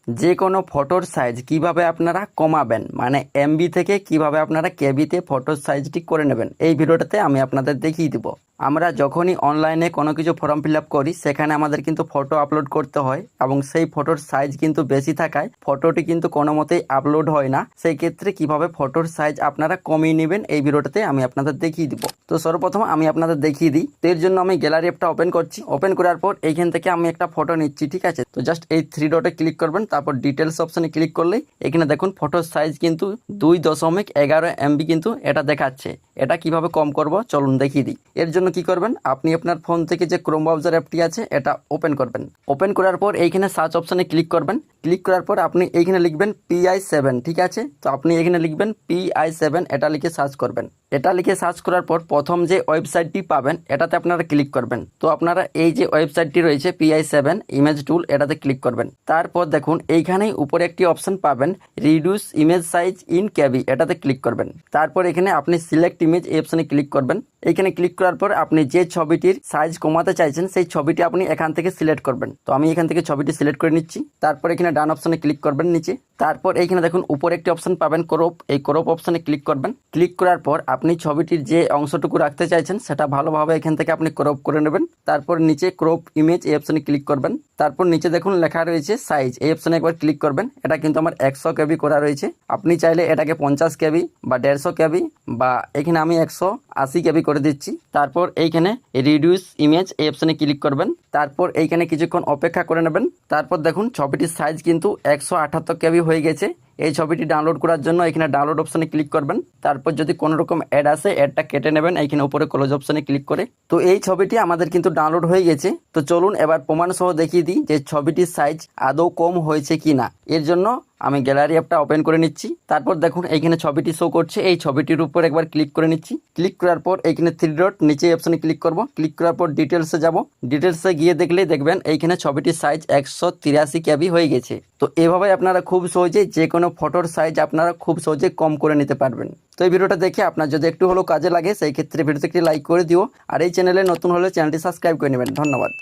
যে কোনো ফটোর সাইজ কিভাবে আপনারা কমাবেন, মানে এমবি থেকে কিভাবে আপনারা কেবিতে ফটোর সাইজটি করে নেবেন, এই ভিডিওটাতে আমি আপনাদের দেখিয়ে দিব। আমরা যখনই অনলাইনে কোনো কিছু ফর্ম ফিল আপ করি সেখানে আমাদের কিন্তু ফটো আপলোড করতে হয় এবং সেই ফটোর সাইজ কিন্তু বেশি থাকায় ফটোটি কিন্তু কোনো মতেই আপলোড হয় না। সেই ক্ষেত্রে কিভাবে ফটোর সাইজ আপনারা কমিয়ে নেবেন এই ভিডিওটাতে আমি আপনাদের দেখিয়ে দিব। তো সর্বপ্রথম আমি আপনাদের দেখিয়ে দিই। তো এর জন্য আমি গ্যালারি অ্যাপটা ওপেন করছি। ওপেন করার পর এইখান থেকে আমি একটা ফটো নিচ্ছি, ঠিক আছে। তো জাস্ট এই 3 ডটে ক্লিক করবেন, তারপর ডিটেলস অপশনে ক্লিক করলেই এখানে দেখুন ফটোর সাইজ কিন্তু 2.11 MB কিন্তু এটা দেখাচ্ছে। এটা কিভাবে কম করব চলুন দেখিয়ে দিই। এর জন্য কি করবেন, আপনি আপনার ফোন থেকে যে ক্রোম ব্রাউজার অ্যাপটি আছে এটা ওপেন করবেন। ওপেন করার পর এইখানে সার্চ অপশনে ক্লিক করবেন। ক্লিক করার পর আপনি এইখানে লিখবেন PI7, ঠিক আছে। তো আপনি এখানে লিখবেন PI7, এটা লিখে সার্চ করবেন। এটা লিখে সার্চ করার পর প্রথম যে ওয়েবসাইটটি পাবেন এটাতে আপনারা ক্লিক করবেন। তো আপনারা এই যে ওয়েবসাইটটি রয়েছে PI7 ইমেজ টুল, এটাতে ক্লিক করবেন। তারপর দেখুন এইখানেই উপরে একটি অপশন পাবেন রিডিউস ইমেজ সাইজ ইন কেবি, এটাতে ক্লিক করবেন। তারপর এখানে আপনি সিলেক্ট ইমেজ এই অপশনে ক্লিক করবেন। এইখানে ক্লিক করার পর আপনি যে ছবিটির সাইজ কমাতে চাইছেন সেই ছবিটি আপনি এখান থেকে সিলেক্ট করবেন। তো আমি এখান থেকে ছবিটি সিলেক্ট করে নিচ্ছি। তারপর এখানে ডান অপশনে ক্লিক করবেন নিচে। তারপর এইখানে দেখুন উপরে একটি অপশন পাবেন ক্রপ, এই ক্রপ অপশনে ক্লিক করবেন। ক্লিক করার পর আপনি ছবিটির যে অংশটুকু রাখতে চাইছেন সেটা ভালোভাবে এখান থেকে আপনি ক্রপ করে নেবেন। তারপর নিচে ক্রপ ইমেজ এই অপশনে ক্লিক করবেন। তারপর নিচে দেখুন লেখা রয়েছে সাইজ, এই অপশনে একবার ক্লিক করবেন। এটা কিন্তু আমার 100 KB করা রয়েছে। আপনি চাইলে এটাকে 50 KB বা 150 KB বা এখানে আমি 180 KB করে দিচ্ছি। তারপর এইখানে রিডিউস ইমেজ এই অপশনে ক্লিক করবেন। তারপর এইখানে কিছুক্ষণ অপেক্ষা করে নেবেন। তারপর দেখুন ছবিটির সাইজ কিন্তু 178 KB হয়ে গেছে। এই ছবিটি ডাউনলোড করার জন্য এখানে ডাউনলোড অপশনে ক্লিক করবেন। তারপর যদি কোনো রকম অ্যাড আসে অ্যাডটা কেটে নেবেন এইখানে উপরে ক্লোজ অপশনে ক্লিক করে। তো এই ছবিটি আমাদের কিন্তু ডাউনলোড হয়ে গেছে। তো চলুন এবার প্রমাণ সহ দেখিয়ে দিই যে ছবিটির সাইজ আদৌ কম হয়েছে কিনা। এর জন্য আমি গ্যালারি অ্যাপটা ওপেন করে নিচ্ছি। তারপর দেখুন এইখানে ছবিটি শো করছে, এই ছবিটির উপর একবার ক্লিক করে নিচ্ছি। ক্লিক করার পর এইখানে 3 ডট নিচে অপশনে ক্লিক করব। ক্লিক করার পর ডিটেলসে যাব। ডিটেলসে গিয়ে দেখলেই দেখবেন এইখানে ছবিটির সাইজ 183 KB হয়ে গেছে। তো এভাবে আপনারা খুব সহজে যে কোনো ফটোর সাইজ আপনারা খুব সহজে কম করে নিতে পারবেন। তো এই ভিডিওটা দেখে আপনার যদি একটু হলেও কাজে লাগে সেই ক্ষেত্রে ভিডিওতে একটি লাইক করে দিও। আর এই চ্যানেলে নতুন হলে চ্যানেলটি সাবস্ক্রাইব করে নেবেন। ধন্যবাদ।